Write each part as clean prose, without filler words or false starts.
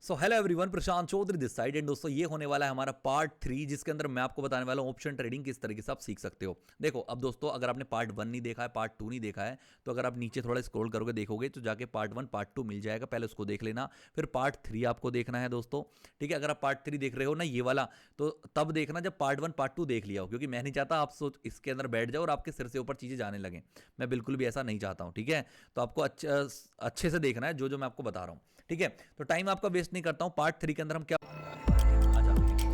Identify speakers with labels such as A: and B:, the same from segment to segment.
A: So hello everyone, Prashant Chaudhary this side. And दोस्तों, ये होने वाला है हमारा पार्ट 3, जिसके अंदर मैं आपको बताने वाला हूँ ऑप्शन ट्रेडिंग किस तरीके से आप सीख सकते हो। देखो अब दोस्तों, अगर आपने पार्ट 1 नहीं देखा है, पार्ट 2 नहीं देखा है, तो अगर आप नीचे थोड़ा स्क्रॉल करोगे देखोगे तो जाके पार्ट 1 पार्ट 2 मिल जाएगा। पहले उसको देख लेना, फिर पार्ट 3 आपको देखना है दोस्तों। ठीक है, अगर आप पार्ट 3 देख रहे हो ना ये वाला, तो तब देखना जब पार्ट 1 पार्ट 2 देख लिया हो, क्योंकि मैं नहीं चाहता आप सोच इसके अंदर बैठ जाओ और आपके सिर से ऊपर चीज़ें जाने लगे। मैं बिल्कुल भी ऐसा नहीं चाहता हूँ। ठीक है, तो आपको अच्छे से देखना है जो मैं आपको बता रहा हूँ। ठीक है, तो टाइम आपका वेस्ट नहीं करता हूँ। पार्ट 3 के अंदर हम क्या आ जाते हैं।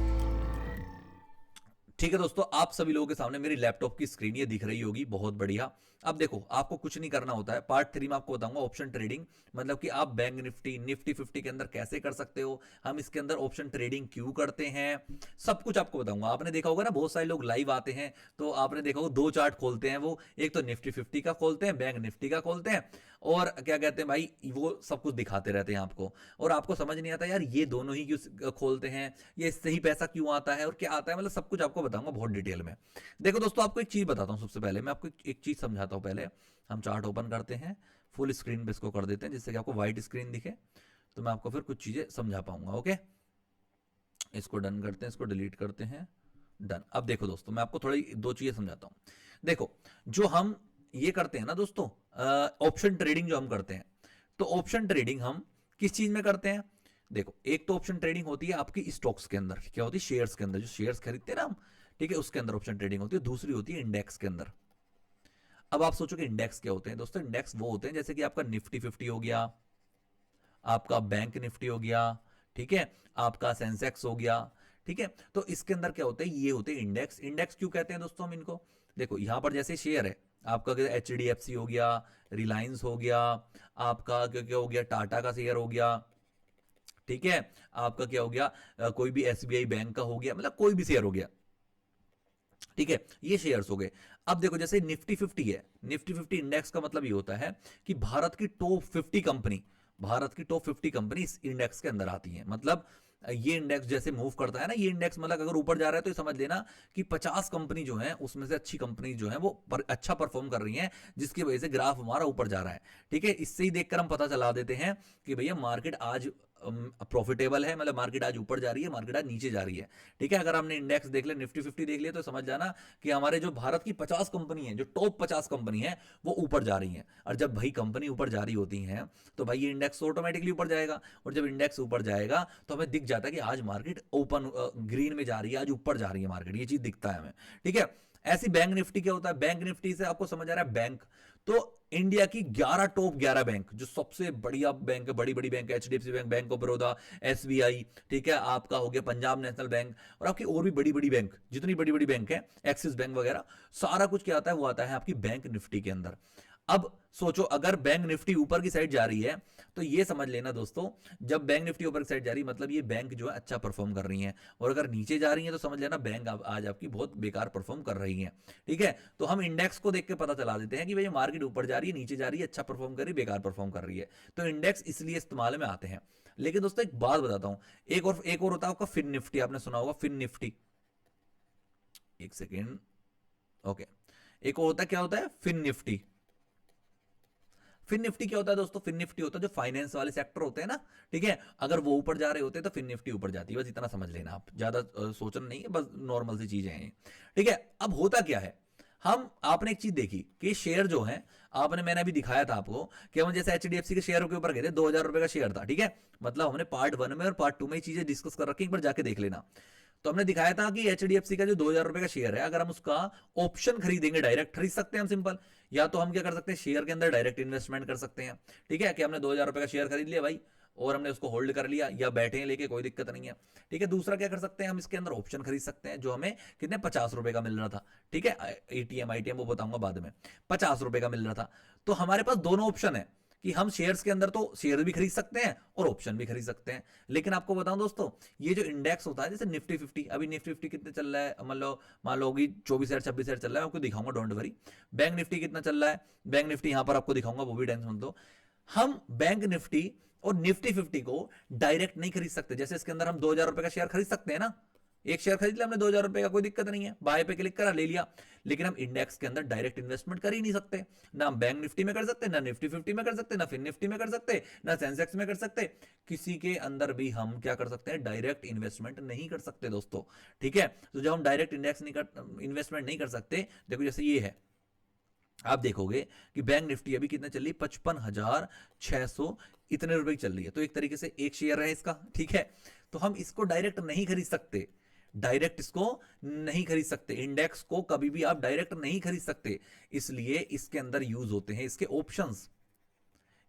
A: ठीक है दोस्तों, आप सभी लोगों के सामने मेरी लैपटॉप की स्क्रीन ये दिख रही होगी, बहुत बढ़िया। अब देखो, आपको कुछ नहीं करना होता है। पार्ट 3 में आपको बताऊंगा ऑप्शन ट्रेडिंग, मतलब कि आप बैंक निफ्टी निफ्टी 50 के अंदर कैसे कर सकते हो, हम इसके अंदर ऑप्शन ट्रेडिंग क्यों करते हैं, सब कुछ आपको बताऊंगा। आपने देखा होगा ना, बहुत सारे लोग लाइव आते हैं तो आपने देखा होगा दो चार्ट खोलते हैं, वो एक तो निफ्टी 50 का खोलते हैं, बैंक निफ्टी का खोलते हैं, और क्या कहते हैं भाई, वो सब कुछ दिखाते रहते हैं आपको, और आपको समझ नहीं आता यार ये दोनों ही क्यों खोलते हैं, ये इससे ही पैसा क्यों आता है और क्या आता है, मतलब सब कुछ आपको बताऊंगा बहुत डिटेल में। देखो दोस्तों, आपको एक चीज बताता हूं। सबसे पहले मैं आपको एक चीज समझाता हूं। पहले हम चार्ट ओपन करते हैं, फुल स्क्रीन पे इसको कर देते हैं जिससे कि आपको व्हाइट स्क्रीन दिखे, तो मैं आपको फिर कुछ चीजें समझा पाऊंगा। ओके, इसको डन करते हैं, इसको डिलीट करते हैं, डन। अब देखो दोस्तों, मैं आपको थोड़ी दो चीजें समझाता हूं। देखो, जो हम ये करते हैं ना दोस्तों, ऑप्शन ट्रेडिंग जो हम करते हैं, तो ऑप्शन ट्रेडिंग हम किस चीज में करते हैं। देखो, एक तो ऑप्शन ट्रेडिंग होती है आपकी स्टॉक्स के अंदर, क्या होती है, शेयर्स के अंदर, जो शेयर्स खरीदते हैं ना हम, ठीक है, उसके अंदर ऑप्शन ट्रेडिंग होती है। दूसरी होती है इंडेक्स के अंदर। अब आप सोचो कि इंडेक्स क्या होते हैं दोस्तों। इंडेक्स वो होते हैं जैसे कि आपका निफ्टी 50 हो गया, आपका बैंक निफ्टी हो गया, ठीक है, आपका सेंसेक्स हो गया। ठीक है, तो इसके अंदर क्या होते हैं, ये होते हैं इंडेक्स। इंडेक्स क्यों कहते हैं दोस्तों हम इनको, देखो यहां पर जैसे शेयर है आपका, एच डी एफ सी हो गया, रिलायंस हो गया, आपका क्या क्या हो गया, टाटा का शेयर हो गया, ठीक है, आपका क्या हो गया, कोई भी एसबीआई बैंक का हो गया, मतलब कोई भी शेयर हो गया। ठीक है, ये शेयर्स हो गए। अब देखो, जैसे निफ्टी 50 है, निफ्टी 50 इंडेक्स का मतलब ये होता है कि भारत की टॉप 50 कंपनी, भारत की टॉप 50 कंपनी इस इंडेक्स के अंदर आती है। मतलब ये इंडेक्स जैसे मूव करता है ना, ये इंडेक्स मतलब अगर ऊपर जा रहा है तो ये समझ लेना कि 50 कंपनी जो है उसमें से अच्छी कंपनी जो है वो अच्छा परफॉर्म कर रही है, जिसकी वजह से ग्राफ हमारा ऊपर जा रहा है। ठीक है, इससे ही देखकर हम पता चला देते हैं कि भैया मार्केट आज प्रॉफिटेबल है, मतलब मार्केट आज ऊपर जा रही है, मार्केट आज नीचे जा रही है। ठीक है, अगर हमने इंडेक्स देख लिया, निफ्टी 50 देख लिया, तो समझ जाना कि हमारे जो भारत की 50 कंपनी है, जो टॉप 50 कंपनी है, वो ऊपर जा रही है। और जब भाई कंपनी ऊपर जा रही होती है तो भाई ये इंडेक्स ऑटोमेटिकली ऊपर जाएगा, और जब इंडेक्स ऊपर जाएगा तो हमें दिख जाता है कि आज मार्केट ओपन ग्रीन में जा रही है, आज ऊपर जा रही है मार्केट, ये चीज दिखता है हमें। ठीक है, ऐसी बैंक निफ्टी क्या होता है, बैंक निफ्टी से आपको समझ आ रहा है बैंक, तो इंडिया की 11 टॉप 11 बैंक, जो सबसे बढ़िया बैंक है, बड़ी बड़ी बैंक है, HDFC bank, bank of Baroda, SBI, ठीक है, आपका हो गया पंजाब नेशनल बैंक, और आपकी और भी बड़ी बड़ी बैंक, जितनी बड़ी बड़ी बैंक है, एक्सिस बैंक वगैरह, सारा कुछ क्या आता है, वो आता है आपकी बैंक निफ्टी के अंदर। अब सोचो, अगर बैंक निफ्टी ऊपर की साइड जा रही है तो ये समझ लेना दोस्तों, जब बैंक निफ्टी ऊपर की साइड जा रही है मतलब ये बैंक जो है अच्छा परफॉर्म कर रही है, और अगर नीचे जा रही है तो समझ लेना बैंक आज आपकी बहुत बेकार परफॉर्म कर रही है। ठीक है, तो हम इंडेक्स को देख के पता चला देते हैं कि भाई मार्केट ऊपर जा रही है, नीचे जा रही है, अच्छा परफॉर्म कर रही है, बेकार परफॉर्म कर रही है। तो इंडेक्स इसलिए इस्तेमाल में आते हैं। लेकिन दोस्तों एक बात बताता हूं, एक और होता है आपका फिन निफ्टी, आपने सुना होगा फिन निफ्टी, एक सेकेंड, ओके, एक और होता है, क्या होता है, फिन निफ्टी। फिन निफ्टी क्या होता है दोस्तों, फिन निफ्टी होता है जो फाइनेंस वाले सेक्टर होते हैं ना, ठीक है, अगर वो ऊपर जा रहे होते हैं तो फिन निफ्टी ऊपर जाती है, बस इतना समझ लेना आप, ज्यादा सोचना नहीं है, बस नॉर्मल सी चीजें हैं। ठीक है, अब होता क्या है, हम आपने एक चीज देखी कि शेयर जो है, आपने मैंने अभी दिखाया था आपको कि हम जैसे एचडीएफसी के शेयर के ऊपर गए थे, 2000 रुपए का शेयर था। ठीक है, मतलब हमने पार्ट 1 में और पार्ट 2 में चीजें डिस्कस कर रखी, एक बार जाके देख लेना। तो हमने दिखाया था कि एचडीएफसी का जो 2000 रुपए का शेयर है, अगर हम उसका ऑप्शन खरीदेंगे, डायरेक्ट खरीद सकते हैं हम सिंपल, या तो हम क्या कर सकते हैं, शेयर के अंदर डायरेक्ट इन्वेस्टमेंट कर सकते हैं। ठीक है, कि हमने 2000 रुपए का शेयर खरीद लिया भाई, और हमने उसको होल्ड कर लिया, या बैठे हैं लेके, कोई दिक्कत नहीं है। ठीक है, दूसरा क्या कर सकते हैं, हम इसके अंदर ऑप्शन खरीद सकते हैं, जो हमें कितने 50 रुपए का मिल रहा था। ठीक है, एटीएम आईटीएम वो बताऊंगा बाद में, 50 रुपए का मिल रहा था। तो हमारे पास दोनों ऑप्शन है कि हम शेयर्स के अंदर तो शेयर भी खरीद सकते हैं और ऑप्शन भी खरीद सकते हैं। लेकिन आपको बताऊं दोस्तों, ये जो इंडेक्स होता है, जैसे निफ्टी 50, अभी निफ्टी 50 कितने चल रहा है, मान लो 24,000 26,000 चल रहा है, आपको दिखाऊंगा, डोंट वरी। बैंक निफ्टी कितना चल रहा है, बैंक निफ्टी यहां पर आपको दिखाऊंगा, वो भी टेंशन मत लो। हम बैंक निफ्टी और निफ्टी 50 को डायरेक्ट नहीं खरीद सकते, जैसे इसके अंदर हम 2000 रुपए का शेयर खरीद सकते हैं ना, एक शेयर खरीद लिया हमने 2000 रुपए का, कोई दिक्कत नहीं है, बाय पे क्लिक करा, ले लिया। लेकिन हम इंडेक्स के अंदर डायरेक्ट इन्वेस्टमेंट कर ही नहीं सकते, ना हम बैंक निफ्टी में कर सकते, ना निफ्टी 50 में कर सकते, ना फिर निफ्टी में कर सकते, ना सेंसेक्स में कर सकते, किसी के अंदर भी हम क्या कर सकते हैं, डायरेक्ट इन्वेस्टमेंट नहीं कर सकते दोस्तों। ठीक है, तो जब हम डायरेक्ट इन्वेस्टमेंट नहीं कर सकते, देखो जैसे ये है, आप देखोगे कि बैंक निफ्टी अभी कितना चल रही है, 55,600 इतने रुपए की चल रही है, तो एक तरीके से एक शेयर है इसका। ठीक है, तो हम इसको डायरेक्ट नहीं खरीद सकते, डायरेक्ट इसको नहीं खरीद सकते, इंडेक्स को कभी भी आप डायरेक्ट नहीं खरीद सकते, इसलिए इसके अंदर यूज होते हैं इसके ऑप्शंस,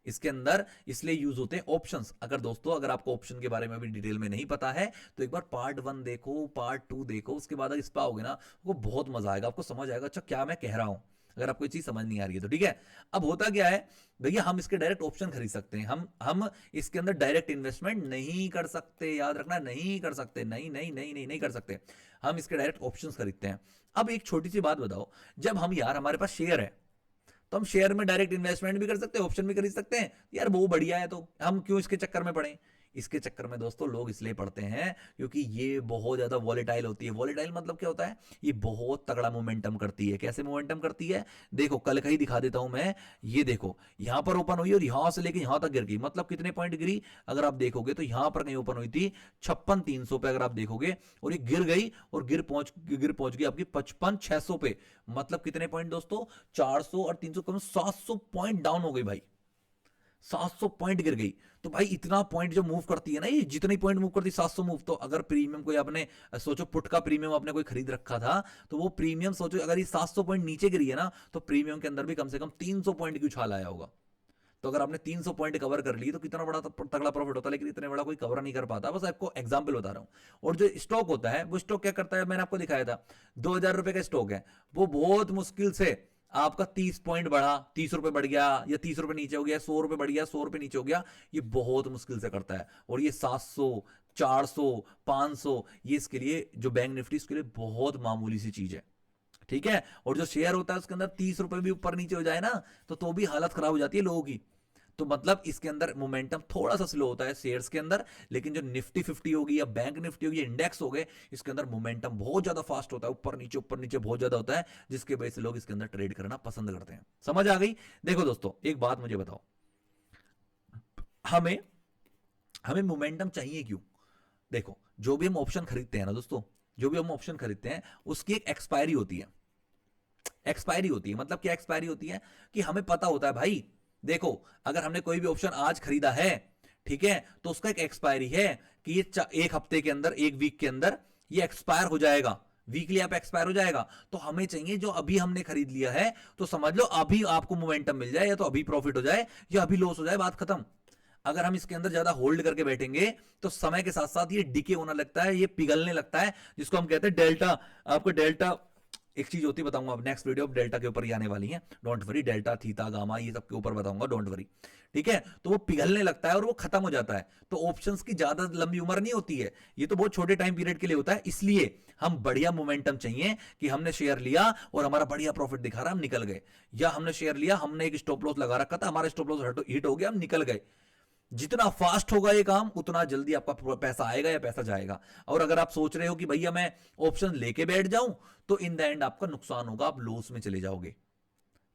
A: इसके अंदर इसलिए यूज होते हैं ऑप्शंस। अगर दोस्तों अगर आपको ऑप्शन के बारे में भी डिटेल में नहीं पता है तो एक बार पार्ट 1 देखो, पार्ट 2 देखो, उसके बाद अगर इस पर आओगे ना आपको बहुत मजा आएगा, आपको समझ आएगा अच्छा क्या मैं कह रहा हूं, अगर आपको ये चीज समझ नहीं आ रही है तो। ठीक है, अब होता क्या है भैया, हम इसके डायरेक्ट ऑप्शन खरीद सकते हैं, हम इसके अंदर डायरेक्ट इन्वेस्टमेंट नहीं कर सकते, याद रखना, नहीं कर सकते, नहीं नहीं नहीं नहीं नहीं कर सकते, हम इसके डायरेक्ट ऑप्शंस खरीदते हैं। अब एक छोटी सी बात बताओ, जब हम यार हमारे पास शेयर है तो हम शेयर में डायरेक्ट इन्वेस्टमेंट भी कर सकते हैं, ऑप्शन भी खरीद सकते हैं, यार वो बढ़िया है, तो हम क्यों इसके चक्कर में पड़े। इसके चक्कर में दोस्तों लोग इसलिए पड़ते हैं क्योंकि ये बहुत ज्यादा वॉलेटाइल होती है। वॉलेटाइल मतलब क्या होता है, ये बहुत तगड़ा मोमेंटम करती है। कैसे मोमेंटम करती है, देखो कल का ही दिखा देता हूं मैं, ये देखो यहां पर ओपन हुई और यहां से लेके यहां तक गिर गई, मतलब कितने पॉइंट गिरी अगर आप देखोगे तो यहां पर कहीं ओपन हुई थी 56,300 पे अगर आप देखोगे, और ये गिर गई और गिर पहुंच गई आपकी 55,600 पे, मतलब कितने पॉइंट दोस्तों, 400 और 300 कम 700 पॉइंट डाउन हो गई भाई, 700 पॉइंट गिर गई। तो भाई इतना पॉइंट जब मूव करती है ना, ये जितनी पॉइंट मूव करती है 700 मूव, तो अगर प्रीमियम कोई आपने सोचो पुट का प्रीमियम आपने कोई खरीद रखा था, तो वो प्रीमियम सोचो अगर ये 700 पॉइंट नीचे गिरी है ना, तो प्रीमियम के अंदर भी कम से कम 300 पॉइंट की उछाल आया होगा। तो अगर आपने 300 पॉइंट कवर कर ली तो कितना बड़ा तगड़ा प्रॉफिट होता है, लेकिन इतने बड़ा कोई कवर नहीं कर पाता, बस आपको एग्जांपल बता रहा हूं। और जो स्टॉक होता है वो स्टॉक क्या करता है, मैंने आपको दिखाया था 2000 रुपए का स्टॉक है, वो बहुत मुश्किल से आपका 30 पॉइंट बढ़ा, 30 रुपए बढ़ गया, या 30 रुपए नीचे हो गया, 100 रुपए बढ़ गया, 100 रुपए नीचे हो गया, ये बहुत मुश्किल से करता है। और ये 700 400 500 ये इसके लिए जो बैंक निफ्टी इसके लिए बहुत मामूली सी चीज है। ठीक है, और जो शेयर होता है उसके अंदर 30 रुपए भी ऊपर नीचे हो जाए ना तो भी हालत खराब हो जाती है लोगों की। तो मतलब इसके अंदर मोमेंटम थोड़ा सा स्लो होता है शेयर्स के अंदर, लेकिन जो निफ्टी 50 होगी या बैंक निफ्टी होगी, इंडेक्स हो गए, इसके अंदर मोमेंटम बहुत ज्यादा फास्ट होता है, ऊपर नीचे बहुत ज्यादा होता है, जिसके वजह से लोग इसके अंदर ट्रेड करना पसंद करते हैं। समझ आ गई। देखो दोस्तों एक बात मुझे बताओ, हमें हमें मोमेंटम चाहिए क्यों। देखो जो भी हम ऑप्शन खरीदते हैं ना दोस्तों, जो भी हम ऑप्शन खरीदते हैं उसकी एक एक्सपायरी होती है। एक्सपायरी होती है मतलब क्या एक्सपायरी होती है, कि हमें पता होता है भाई, देखो अगर हमने कोई भी ऑप्शन आज खरीदा है, ठीक है, तो उसका एक एक्सपायरी है कि ये एक हफ्ते के अंदर, एक वीक के अंदर ये एक्सपायर हो जाएगा, वीकली आप एक्सपायर हो जाएगा। तो हमें चाहिए जो अभी हमने खरीद लिया है, तो समझ लो अभी आपको मोमेंटम मिल जाए, या तो अभी प्रॉफिट हो जाए या अभी लॉस हो जाए, बात खत्म। अगर हम इसके अंदर ज्यादा होल्ड करके बैठेंगे तो समय के साथ साथ ये डिके होने लगता है, ये पिघलने लगता है, जिसको हम कहते हैं डेल्टा। आपको डेल्टा एक चीज होती बताऊंगा अब नेक्स्ट वीडियो, डेल्टा के ऊपर ही आने वाली है, don't worry, delta theta gamma ये सब के ऊपर बताऊंगा, डोंट वरी। ठीक है, तो वो पिघलने लगता है और वो खत्म हो जाता है। तो ऑप्शंस की ज्यादा लंबी उम्र नहीं होती है, ये तो बहुत छोटे टाइम पीरियड के लिए होता है। इसलिए हम बढ़िया मोमेंटम चाहिए कि हमने शेयर लिया और हमारा बढ़िया प्रॉफिट दिखा रहा, हम निकल गए, या हमने शेयर लिया, हमने एक स्टॉप लॉस लगा रखा था, हमारा स्टॉप लॉस हिट हो गया, हम निकल गए। जितना फास्ट होगा ये काम उतना जल्दी आपका पैसा आएगा या पैसा जाएगा। और अगर आप सोच रहे हो कि भैया मैं ऑप्शन लेके बैठ जाऊं, तो इन द एंड आपका नुकसान होगा, आप लॉस में चले जाओगे,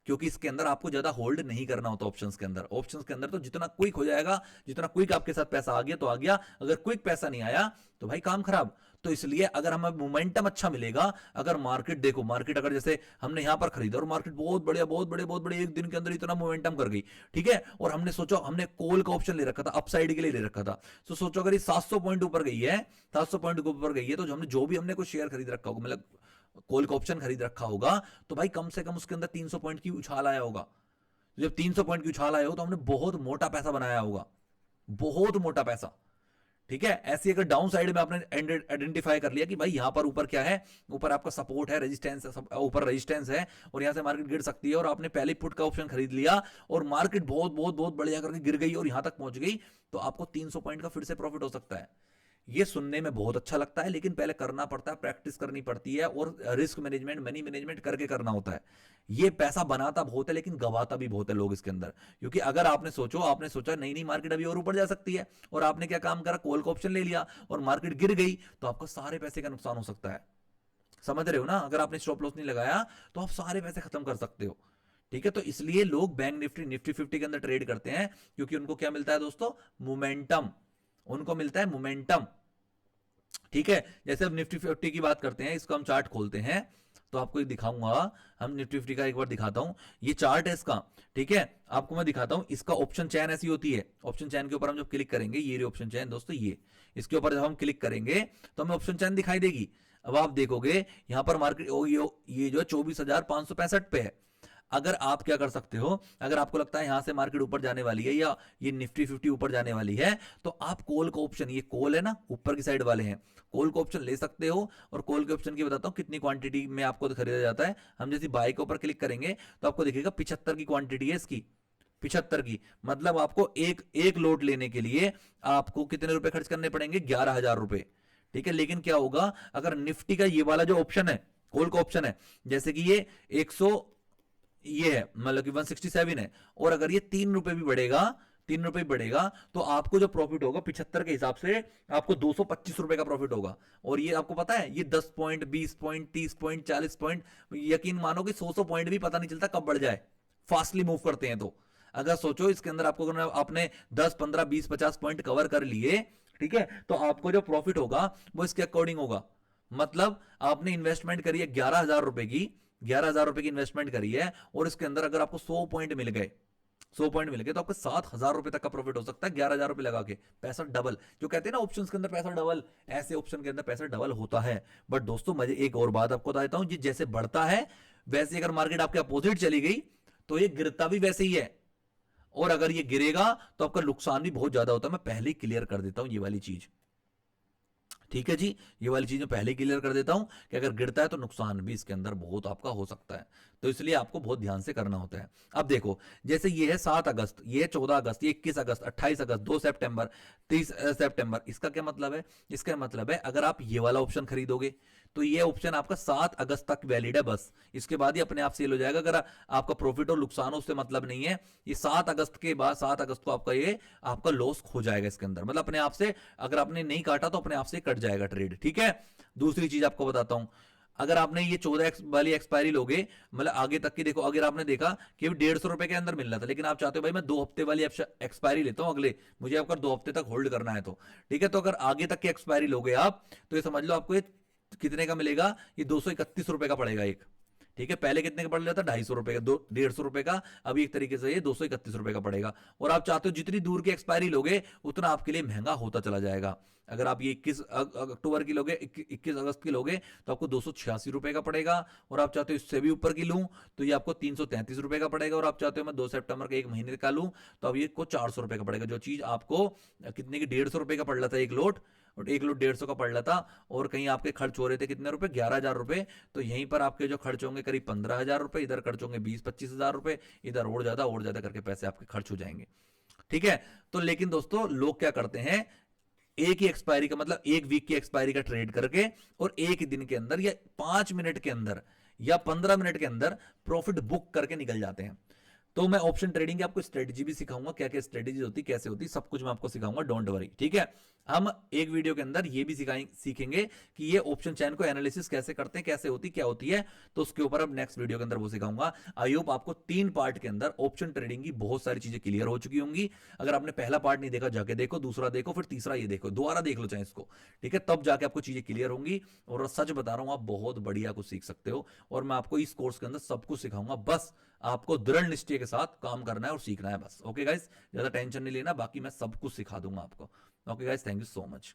A: क्योंकि इसके अंदर आपको ज्यादा होल्ड नहीं करना होता। ऑप्शंस के अंदर, ऑप्शंस के अंदर तो जितना क्विक हो जाएगा, जितना क्विक आपके साथ पैसा आ गया तो आ गया, अगर क्विक पैसा नहीं आया तो भाई काम खराब। तो इसलिए अगर हमें मोमेंटम अच्छा मिलेगा, अगर मार्केट देखो, मार्केट अगर जैसे हमने यहां पर खरीदा और मार्केट बहुत बढ़िया, बहुत बड़े एक दिन के अंदर इतना मोमेंटम कर गई, ठीक है, और हमने सोचा, हमने कॉल का ऑप्शन ले रखा था, अपसाइड के लिए ले रखा था, तो सोचो अगर ये 700 पॉइंट ऊपर गई है, 700 पॉइंट ऊपर गई है, तो हमने जो भी हमने कोई शेयर खरीद रखा होगा, मतलब कॉल का ऑप्शन खरीद रखा होगा, तो भाई कम से कम उसके अंदर 300 पॉइंट की उछाल आया होगा। जब 300 पॉइंट की उछाल आया हो तो हमने बहुत मोटा पैसा बनाया होगा, बहुत मोटा पैसा। ठीक है, ऐसी अगर डाउन साइड में आपने आइडेंटिफाई कर लिया कि भाई यहां पर ऊपर क्या है, ऊपर आपका सपोर्ट है, रेजिस्टेंस, ऊपर रेजिस्टेंस है और यहां से मार्केट गिर सकती है, और आपने पहले पुट का ऑप्शन खरीद लिया और मार्केट बहुत बढ़िया करके गिर गई और यहां तक पहुंच गई, तो आपको 300 पॉइंट का फिर से प्रॉफिट हो सकता है। ये सुनने में बहुत अच्छा लगता है, लेकिन पहले करना पड़ता है, प्रैक्टिस करनी पड़ती है, और रिस्क मैनेजमेंट, मनी मैनेजमेंट करके करना होता है। ये पैसा बनाता बहुत है लेकिन गवाता भी बहुत है लोग इसके अंदर। क्योंकि अगर आपने सोचा नहीं नहीं मार्केट अभी और ऊपर जा सकती है, और आपने क्या काम करा, कॉल का ऑप्शन ले लिया और मार्केट गिर गई, तो आपका सारे पैसे का नुकसान हो सकता है। समझ रहे हो ना? अगर आपने स्टॉप लॉस नहीं लगाया तो आप सारे पैसे खत्म कर सकते हो। ठीक है, तो इसलिए लोग बैंक निफ्टी, निफ्टी 50 के अंदर ट्रेड करते हैं, क्योंकि उनको क्या मिलता है दोस्तों? मोमेंटम। उनको मिलता है मोमेंटम। ठीक है, जैसे अब निफ्टी 50 की बात करते हैं, इसका हम चार्ट खोलते हैं तो आपको ये दिखाऊंगा। हम निफ्टी 50 का एक बार दिखाता हूं, ये चार्ट है इसका। ठीक है, आपको मैं दिखाता हूं, इसका ऑप्शन चैन ऐसी होती है। ऑप्शन चैन के ऊपर हम जब क्लिक करेंगे, ये ऑप्शन चैन दोस्तों, ये इसके ऊपर जब हम क्लिक करेंगे तो हमें ऑप्शन चैन दिखाई देगी। अब आप देखोगे यहां पर मार्केट ये जो है 24,565 पे है। अगर आप क्या कर सकते हो, अगर आपको लगता है यहां से मार्केट ऊपर जाने वाली है या ये निफ्टी 50 ऊपर जाने वाली है, तो आप कॉल का ऑप्शन, ये कॉल है ना ऊपर की साइड वाले हैं, कॉल का ऑप्शन ले सकते हो। और कॉल के ऑप्शन की बताता हूं कितनी क्वांटिटी में आपको खरीदा जाता है। हम जैसे बाय के ऊपर क्लिक करेंगे तो आपको दिखेगा 75 की क्वांटिटी है इसकी, 75 की। मतलब आपको एक लोट लेने के लिए आपको कितने रुपए खर्च करने पड़ेंगे? 11,000 रुपए। ठीक है, लेकिन क्या होगा अगर निफ्टी का ये वाला जो ऑप्शन है, कॉल का ऑप्शन है, जैसे कि ये 100, ये है मतलब कि 167 है, और अगर ये 3 रुपए भी बढ़ेगा, 3 रुपए बढ़ेगा, तो आपको जो प्रॉफिट होगा 75 के हिसाब से आपको 225 रुपए का प्रॉफिट होगा। और ये आपको पता है, ये 10 पॉइंट, 20 पॉइंट, 30 पॉइंट, 40 पॉइंट, यकीन मानो कि 100 पॉइंट भी पता नहीं चलता कब बढ़ जाए, फास्टली मूव करते हैं। तो अगर सोचो इसके अंदर आपको, अगर आपने 10, 15, 20, 50 पॉइंट कवर कर लिए, ठीक है, तो आपको जो प्रॉफिट होगा वो इसके अकॉर्डिंग होगा। मतलब आपने इन्वेस्टमेंट करी है 11,000 रुपए की, 11,000 रुपए की इन्वेस्टमेंट करी है, और इसके अंदर अगर आपको 100 पॉइंट मिल गए, 100 पॉइंट मिल गए, तो आपको 7,000 रुपए तक का प्रॉफिट हो सकता है 11,000 रुपए लगा के। पैसा डबल, जो कहते हैं ना ऑप्शंस के अंदर पैसा डबल, ऐसे ऑप्शन के अंदर पैसा डबल होता है। बट दोस्तों मजे एक और बात आपको बताता हूं, जैसे बढ़ता है वैसे अगर मार्केट आपके अपोजिट चली गई तो ये गिरता भी वैसे ही है, और अगर ये गिरेगा तो आपका नुकसान भी बहुत ज्यादा होता है। मैं पहले ही क्लियर कर देता हूं ये वाली चीज। ठीक है जी, ये वाली चीज मैं पहले ही क्लियर कर देता हूं कि अगर गिरता है तो नुकसान भी इसके अंदर बहुत आपका हो सकता है, तो इसलिए आपको बहुत ध्यान से करना होता है। अब देखो, जैसे ये है 7 अगस्त, ये है 14 अगस्त, ये 21 अगस्त, 28 अगस्त, 2 सितंबर, 30 सितंबर। इसका क्या मतलब है? इसका मतलब है अगर आप ये वाला ऑप्शन खरीदोगे तो ये ऑप्शन आपका 7 अगस्त तक वैलिड है बस, इसके बाद ही अपने आप सेल हो जाएगा। अगर आपका प्रॉफिट और नुकसान हो उससे मतलब नहीं है, ये 7 अगस्त के बाद, 7 अगस्त को आपका ये आपका लॉस हो जाएगा इसके अंदर, मतलब अपने आप से, अगर आपने नहीं काटा तो अपने आप से कट जाएगा ट्रेड। ठीक है, दूसरी चीज आपको बताता हूं, अगर आपने ये 14 वाली एक्सपायरी लोगे, मतलब आगे तक की देखो, अगर आपने देखा कि 150 रुपए के अंदर मिल रहा था, लेकिन आप चाहते हो भाई मैं 2 हफ्ते वाली एक्सपायरी लेता हूं अगले, मुझे आपका 2 हफ्ते तक होल्ड करना है, तो ठीक है, तो अगर आगे तक की एक्सपायरी लोगे आप, तो ये समझ लो आपको ये कितने का मिलेगा? ये 231 रुपए का पड़ेगा एक। ठीक है, पहले कितने का पड़ रहा था? 250 रुपए का, 150 रुपए का, अभी एक तरीके से ये 231 रुपए का पड़ेगा। और आप चाहते हो जितनी दूर की एक्सपायरी लोगे उतना आपके लिए महंगा होता चला जाएगा। अगर आप ये 21 अक्टूबर की लोगे, 21 अगस्त की लोगे, तो आपको 286 रुपए का पड़ेगा। और आप चाहते हो इससे भी ऊपर की लूं तो ये आपको 333 रुपए का पड़ेगा। और आप चाहते हो मैं 2 सितंबर का एक महीने का लूं तो अब ये को 400 रुपए का पड़ेगा। जो चीज आपको कितने की, 150 रुपए का पड़ रहा था एक लोट, और एक लोट 150 का पड़ रहा था, और कहीं आपके खर्च हो रहे थे कितने रुपए? 11,000 रुपए। तो यहीं पर आपके जो खर्च होंगे करीब 15,000 रुपए, इधर खर्च होंगे 20-25,000 रुपए, इधर और ज्यादा करके पैसे आपके खर्च हो जाएंगे। ठीक है, तो लेकिन दोस्तों लोग क्या करते हैं, एक ही एक्सपायरी का, मतलब एक वीक की एक्सपायरी का ट्रेड करके, और एक दिन के अंदर या 5 मिनट के अंदर या 15 मिनट के अंदर प्रॉफिट बुक करके निकल जाते हैं। तो मैं ऑप्शन ट्रेडिंग की आपको स्ट्रेटजी भी सिखाऊंगा, क्या क्या स्ट्रेटजी होती, कैसे होती, सब कुछ मैं आपको सिखाऊंगा, डोंट वरी। ठीक है, हम एक वीडियो के अंदर ये भी सीखेंगे कि ये ऑप्शन चैन को एनालिसिस कैसे करते हैं, कैसे होती, क्या होती है, तो उसके ऊपर अब नेक्स्ट वीडियो के अंदर वो सिखाऊंगा। आई होप आपको 3 पार्ट के अंदर ऑप्शन ट्रेडिंग की बहुत सारी चीजें क्लियर हो चुकी होंगी। अगर आपने पहला पार्ट नहीं देखा, जाके देखो, दूसरा देखो, फिर तीसरा ये देखो, दोबारा देख लो चाहे इसको। ठीक है, तब जाके आपको चीजें क्लियर होंगी, और सच बता रहा हूं आप बहुत बढ़िया कुछ सीख सकते हो। और मैं आपको इस कोर्स के अंदर सब कुछ सिखाऊंगा, बस आपको दृढ़ निश्चय के साथ काम करना है और सीखना है बस। ओके गाइस, ज्यादा टेंशन नहीं लेना, बाकी मैं सब कुछ सिखा दूंगा आपको। Okay guys, thank you so much.